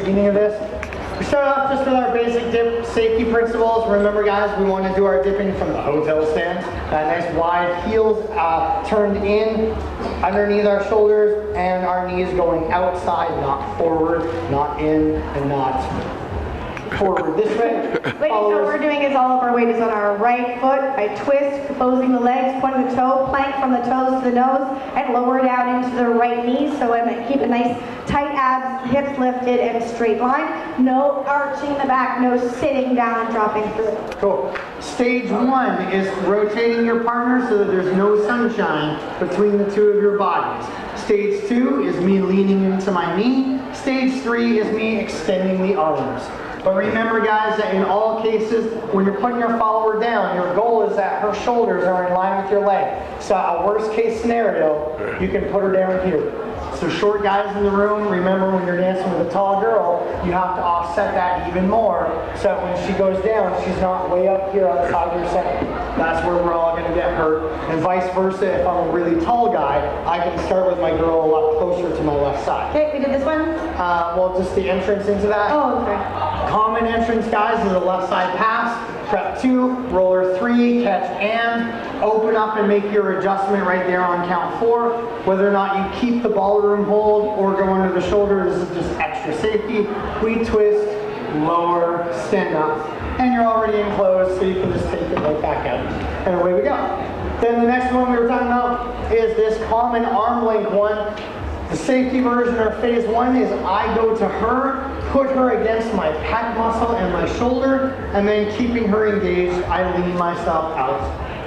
beginning of this. We start off just with our basic dip safety principles. Remember guys, we want to do our dipping from the hotel stance. Nice wide heels turned in underneath our shoulders and our knees going outside, not forward, not in, and not forward this way. Ladies, what we're doing is all of our weight is on our right foot. I twist, closing the legs, pointing the toe, plank from the toes to the nose, and lower down into the right knee. So I'm going to keep a nice tight abs, hips lifted, and straight line. No arching the back, no sitting down and dropping through. Cool. Stage one is rotating your partner so that there's no sunshine between the two of your bodies. Stage two is me leaning into my knee. Stage three is me extending the arms. But remember guys that in all cases, when you're putting your follower down, your goal is that her shoulders are in line with your leg. So a worst case scenario, you can put her down here. So short guys in the room, remember when you're dancing with a tall girl, you have to offset that even more so that when she goes down, she's not way up here outside your center. That's where we're all going to get hurt. And vice versa, if I'm a really tall guy, I can start with my girl a lot closer to my left side. Okay, we did this one? Well, just the entrance into that. Oh, okay. Common entrance, guys, is a left side pass. Prep 2, roller 3, catch and open up and make your adjustment right there on count 4. Whether or not you keep the ballroom hold or go under the shoulder, this is just extra safety. We twist, lower, stand up, and you're already enclosed, so you can just take it right back out. And away we go. Then the next one we were talking about is this common arm length one. The safety version or phase one is I go to her, put her against my pec muscle and my shoulder, and then keeping her engaged, I lean myself out.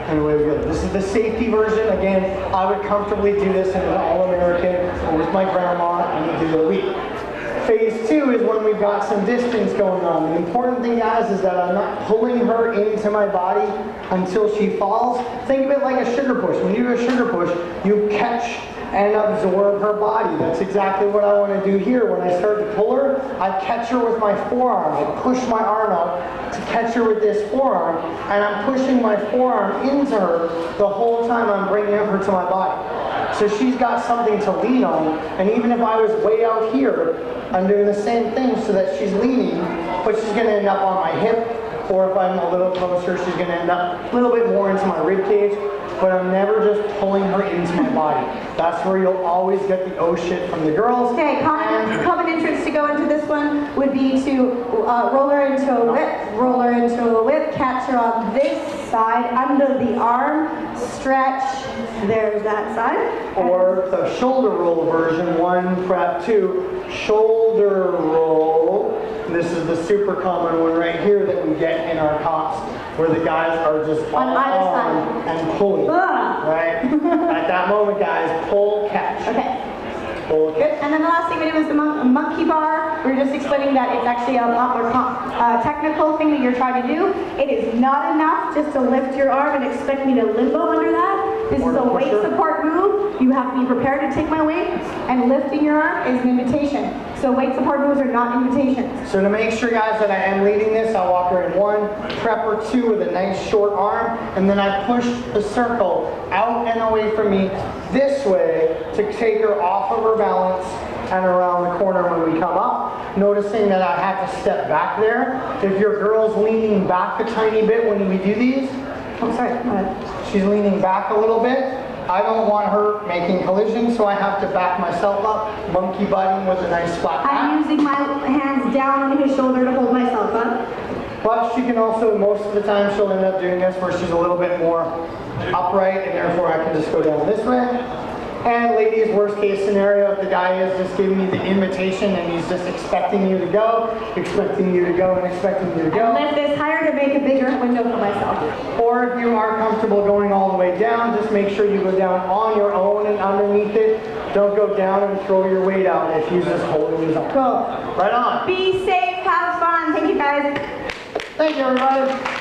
And away we go. This is the safety version. Again, I would comfortably do this in an All-American or with my grandma any day of the week. Phase two is when we've got some distance going on. The important thing, guys, is that I'm not pulling her into my body until she falls. Think of it like a sugar push. When you do a sugar push, you catch and absorb her body. That's exactly what I want to do here. When I start to pull her, I catch her with my forearm. I push my arm out to catch her with this forearm, and I'm pushing my forearm into her the whole time I'm bringing her to my body. So she's got something to lean on, and even if I was way out here, I'm doing the same thing so that she's leaning, but she's going to end up on my hip, or if I'm a little closer, she's going to end up a little bit more into my rib cage. But I'm never just pulling her into my body. That's where you'll always get the oh shit from the girls. Okay, common entrance to go into this one would be to roll her into a whip, catch her on this side, under the arm, stretch, there's that side. Or the shoulder roll version, 1, prep 2, shoulder roll. This is the super common one right here that we get in our tops, where the guys are just on and pulling, right? At that moment, guys, pull, catch. Okay. Pull, catch. Good. And then the last thing we did was the monkey bar. We were just explaining that it's actually a lot more technical thing that you're trying to do. It is not enough just to lift your arm and expect me to limbo under that. This is a weight support move. You have to be prepared to take my weight, and lifting your arm is an invitation. So weight support moves are not invitations. So to make sure, guys, that I am leading this, I'll walk her in 1, prep her 2 with a nice short arm, and then I push the circle out and away from me this way to take her off of her balance and around the corner when we come up. Noticing that I have to step back there. If your girl's leaning back a tiny bit when we do these, Oh, sorry. Go ahead. She's leaning back a little bit. I don't want her making collisions, so I have to back myself up, monkey butting with a nice flat back. I'm using my hands down on his shoulder to hold myself up. But she can also, most of the time, she'll end up doing this where she's a little bit more upright, and therefore I can just go down this way. And ladies, worst case scenario, if the guy is just giving you the invitation and he's just expecting you to go, and expecting you to go. And lift this higher to make a bigger window for myself. Or if you are comfortable going all the way down, just make sure you go down on your own and underneath it. Don't go down and throw your weight out if he's just holding his arm. Cool. Right on. Be safe, have fun. Thank you guys. Thank you, everybody.